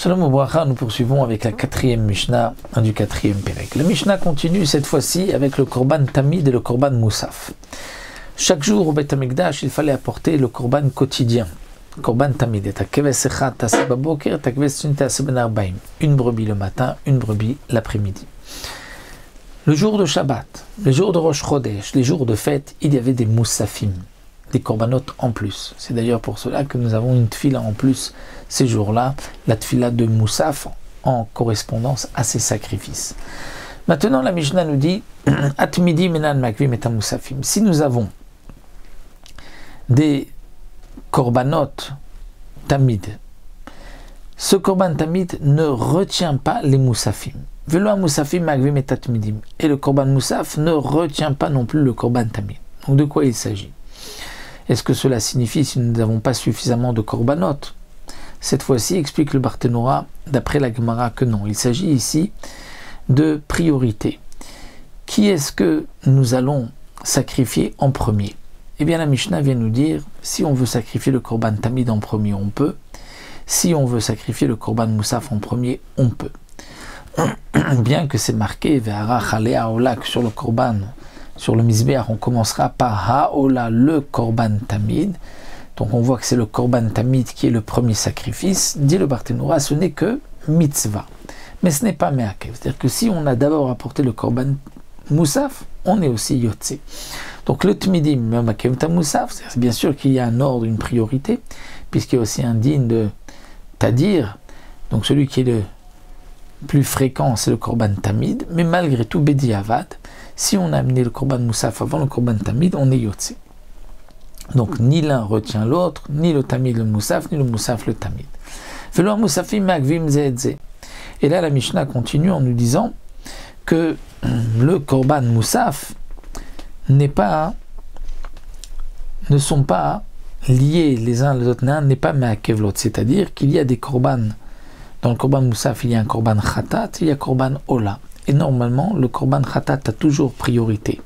Shalom Obracha, nous poursuivons avec la quatrième Mishnah du quatrième Pérek. La Mishnah continue cette fois-ci avec le Korban Tamid et le Korban Moussaf. Chaque jour au Beth Amikdash, il fallait apporter le Korban quotidien. Korban Tamid et une brebis le matin, une brebis l'après-midi. Le jour de Shabbat, les jours de Rosh Chodesh, les jours de fête, il y avait des Moussafim, des Korbanot en plus. C'est d'ailleurs pour cela que nous avons une tfila en plus ces jours-là, la tfila de Moussaf en correspondance à ces sacrifices. Maintenant, la Mishnah nous dit Atmidi menan makvim et Moussafim. Si nous avons des Korbanot Tamid, ce Korban Tamid ne retient pas les Moussafim. Velo Moussafim makvim et Atmidim. Et le Korban Moussaf ne retient pas non plus le Korban Tamid. Donc de quoi il s'agit? Est-ce que cela signifie si nous n'avons pas suffisamment de korbanot? Cette fois-ci, explique le Barthénora, d'après la Gemara, que non. Il s'agit ici de priorité. Qui est-ce que nous allons sacrifier en premier? Eh bien, la Mishnah vient nous dire, si on veut sacrifier le Korban Tamid en premier, on peut. Si on veut sacrifier le Korban Moussaf en premier, on peut. Bien que c'est marqué, Ve'ara chale haolak sur le Korban, sur le Mizbeach, on commencera par Haola, le Korban Tamid. Donc on voit que c'est le Korban Tamid qui est le premier sacrifice. Dit le Barthénora, ce n'est que mitzvah. Mais ce n'est pas me'akev. C'est-à-dire que si on a d'abord apporté le Korban Moussaf, on est aussi yotze. Donc le Tmidim, me'akev ta Moussaf, c'est bien sûr qu'il y a un ordre, une priorité, puisqu'il y a aussi un digne de Tadir. Donc celui qui est le plus fréquent, c'est le Korban Tamid. Mais malgré tout, Bedi Avad, si on a amené le Korban Moussaf avant le Korban Tamid, on est yotze. Donc ni l'un retient l'autre, ni le Tamid le Moussaf, ni le Moussaf le Tamid. Velo Moussafim makvim ze et ze. Et là la Mishnah continue en nous disant que le Korban Moussaf ne sont pas liés les uns les autres, n'est pas me'akev l'autre. C'est-à-dire qu'il y a des Korban, dans le Korban Moussaf il y a un Korban Khatat, il y a Korban Ola. Et normalement, le Korban Khatat a toujours priorité.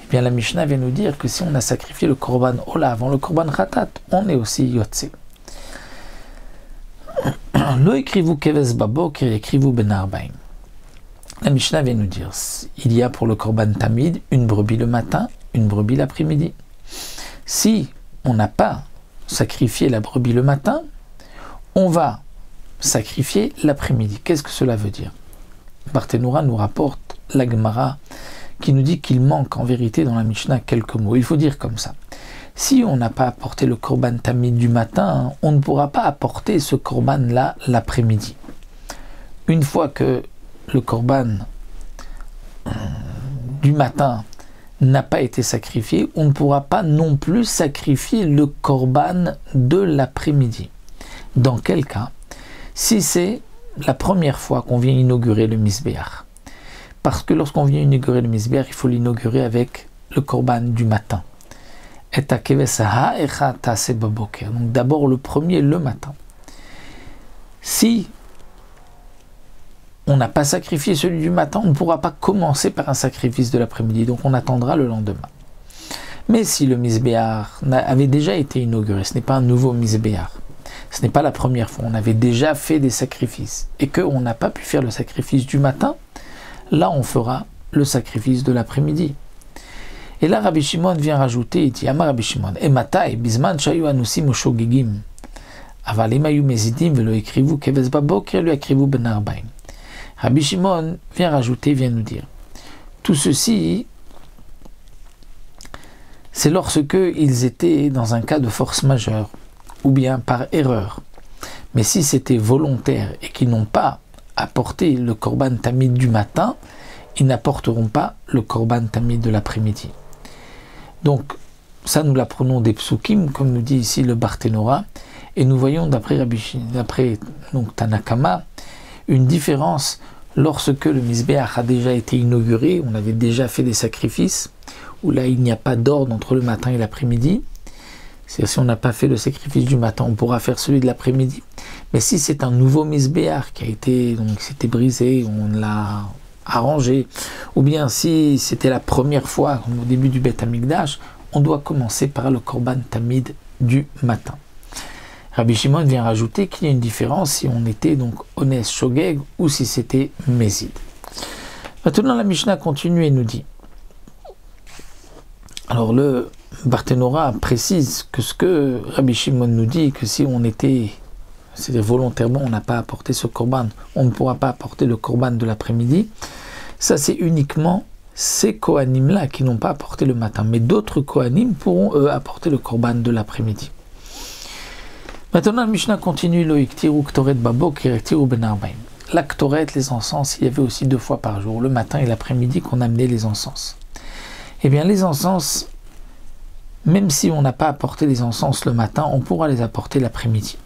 Eh bien, la Mishnah vient nous dire que si on a sacrifié le Korban Ola avant le Korban Khatat, on est aussi yotze. Lo écrivez keves babok, écrivez ben arbaim. La Mishnah vient nous dire, il y a pour le Korban Tamid une brebis le matin, une brebis l'après-midi. Si on n'a pas sacrifié la brebis le matin, on va sacrifier l'après-midi. Qu'est-ce que cela veut dire? Barthénora nous rapporte la Gemara qui nous dit qu'il manque en vérité dans la Mishnah quelques mots. Il faut dire comme ça. Si on n'a pas apporté le Korban Tamid du matin, on ne pourra pas apporter ce Korban-là l'après-midi. Une fois que le Korban du matin n'a pas été sacrifié, on ne pourra pas non plus sacrifier le Korban de l'après-midi. Dans quel cas? Si c'est la première fois qu'on vient inaugurer le Mizbeach. Parce que lorsqu'on vient inaugurer le Mizbeach, il faut l'inaugurer avec le Korban du matin. Donc d'abord le premier le matin. Si on n'a pas sacrifié celui du matin, on ne pourra pas commencer par un sacrifice de l'après-midi. Donc on attendra le lendemain. Mais si le Mizbeach avait déjà été inauguré, ce n'est pas un nouveau Mizbeach. Ce n'est pas la première fois, on avait déjà fait des sacrifices et qu'on n'a pas pu faire le sacrifice du matin, là on fera le sacrifice de l'après-midi. Et là Rabbi Shimon vient rajouter, il dit Amar Rabbi Shimon, Ematai, bisman shayu anusim ushogigim, aval emayu mezidim velo ekrivu keves babokir lu ekrivu ben arbaim. Rabbi Shimon vient rajouter, vient nous dire, tout ceci, c'est lorsque ils étaient dans un cas de force majeure, ou bien par erreur. Mais si c'était volontaire et qu'ils n'ont pas apporté le Korban Tamid du matin, ils n'apporteront pas le Korban Tamid de l'après-midi. Donc, ça nous l'apprenons des psukim, comme nous dit ici le Barthénora, et nous voyons d'après Tanakama, une différence lorsque le Mizbeach a déjà été inauguré, on avait déjà fait des sacrifices, où là il n'y a pas d'ordre entre le matin et l'après-midi. C'est-à-dire si on n'a pas fait le sacrifice du matin, on pourra faire celui de l'après-midi. Mais si c'est un nouveau Mizbeach qui a été, donc c'était brisé, on l'a arrangé, ou bien si c'était la première fois, au début du Beth Amikdash, on doit commencer par le Korban Tamid du matin. Rabbi Shimon vient rajouter qu'il y a une différence si on était donc Ones Shogeg ou si c'était Mézid. Maintenant la Mishnah continue et nous dit, alors le Barthénora précise que ce que Rabbi Shimon nous dit, que si on était, c'est-à-dire volontairement on n'a pas apporté ce korban, on ne pourra pas apporter le korban de l'après-midi, ça c'est uniquement ces Kohanim-là qui n'ont pas apporté le matin, mais d'autres Kohanim pourront eux apporter le korban de l'après-midi. Maintenant, le Mishnah continue, le iktiru ktoret babok et iktiru ben arbaim. La ktoret, les encens, il y avait aussi 2 fois par jour, le matin et l'après-midi, qu'on amenait les encens. Eh bien, les encens, même si on n'a pas apporté les encens le matin, on pourra les apporter l'après-midi.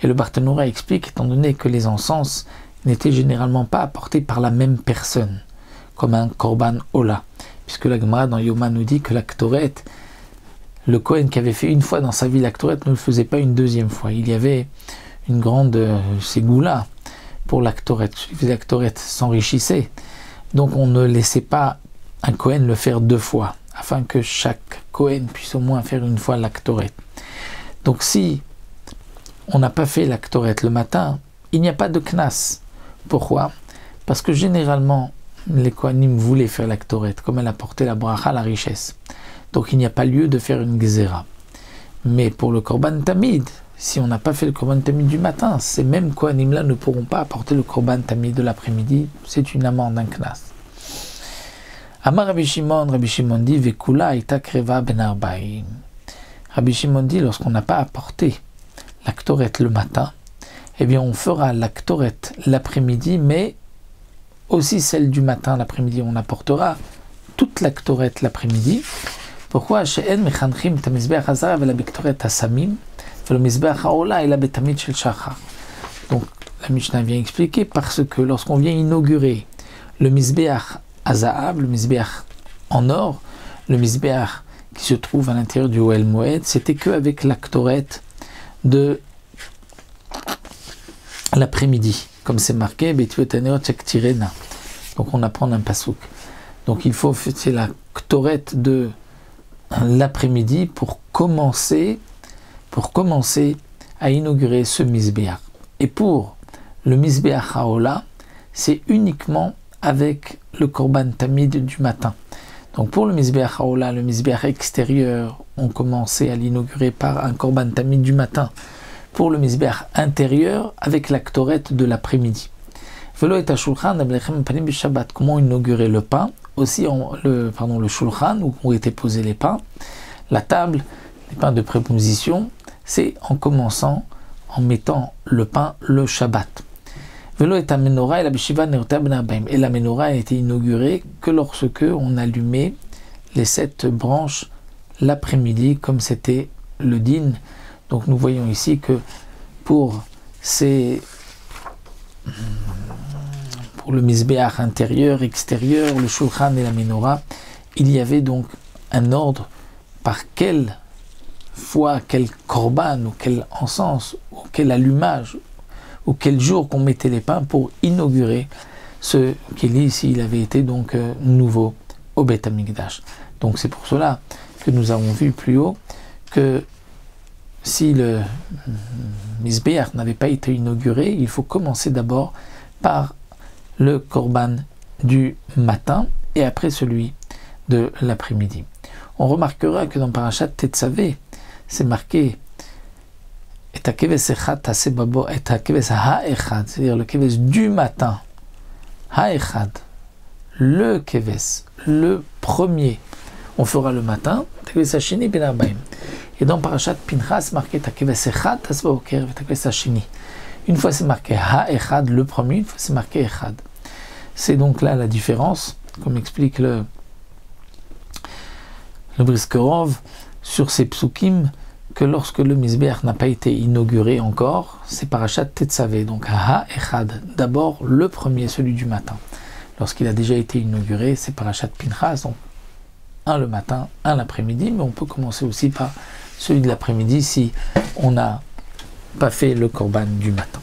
Et le Barthénora explique, étant donné que les encens n'étaient généralement pas apportés par la même personne, comme un korban ola, puisque la Gemara dans Yoma nous dit que la ktoret, le Kohen qui avait fait une fois dans sa vie la ktoret ne le faisait pas une deuxième fois. Il y avait une grande ségoula pour la ktoret. Celui qui faisait la ktoret s'enrichissait. Donc on ne laissait pas un Kohen le faire 2 fois, afin que chaque Kohen puisse au moins faire une fois la ktoret. Donc si on n'a pas fait la ktoret le matin, il n'y a pas de knas. Pourquoi? Parce que généralement, les Kohanim voulaient faire la ktoret, comme elle apportait la bracha, la richesse. Donc il n'y a pas lieu de faire une gzera. Mais pour le korban tamid, si on n'a pas fait le korban tamid du matin, ces mêmes Kohanim-là ne pourront pas apporter le korban tamid de l'après-midi, c'est une amende, un knas. Amar Rabbi Shimon dit, Vekula aita kreva ben arbaim. Rabbi Shimon dit, lorsqu'on n'a pas apporté la ktoret le matin, eh bien on fera la ktoret l'après-midi, mais aussi celle du matin l'après-midi. On apportera toute la ktoret l'après-midi. Pourquoi? Donc la Mishnah vient expliquer, parce que lorsqu'on vient inaugurer le Mizbeach Hazahav, le Mizbeach en or, le Mizbeach qui se trouve à l'intérieur du Ohel Moed, c'était qu'avec la ktoret de l'après-midi, comme c'est marqué, donc on apprend un pasouk. Donc il faut, c'est la ktoret de l'après-midi pour commencer à inaugurer ce Mizbeach. Et pour le Mizbeach Haola, c'est uniquement avec le korban tamid du matin. Donc pour le Mizbeach Haola, le Mizbeach extérieur, on commençait à l'inaugurer par un korban tamid du matin. Pour le Mizbeach intérieur, avec la ktoret de l'après-midi. Comment inaugurer le pain? Aussi le shulchan où étaient posés les pains, la table, les pains de préposition, c'est en commençant, en mettant le pain le Shabbat. Et la menorah a été inaugurée que lorsque on allumait les 7 branches l'après-midi, comme c'était le din. Donc nous voyons ici que pour le Mizbeach intérieur, extérieur, le Shulchan et la Menorah, il y avait donc un ordre par quelle fois, quel korban, ou quel encens, ou quel allumage, ou quel jour qu'on mettait les pains pour inaugurer ce qu'il ici, il avait été donc nouveau au Beth Amikdash. Donc c'est pour cela que nous avons vu plus haut que si le Mizbeach n'avait pas été inauguré, il faut commencer d'abord par le korban du matin et après celui de l'après-midi. On remarquera que dans Parashat Tetzavé, c'est marqué et c'est-à-dire le keves du matin, ha'echad, le keves, le premier, on fera le matin, et dans Parashat Pinchas, marqué une fois c'est marqué ha'echad, le premier, une fois c'est marqué echad. C'est donc là la différence, comme explique le Briskerov sur ces psukim, que lorsque le Mizbeach n'a pas été inauguré encore, c'est Parashat Tetzavé, donc ha'echad, d'abord le premier, celui du matin. Lorsqu'il a déjà été inauguré, c'est Parashat Pinchas, donc un le matin, un l'après-midi, mais on peut commencer aussi par celui de l'après-midi si on n'a pas fait le korban du matin.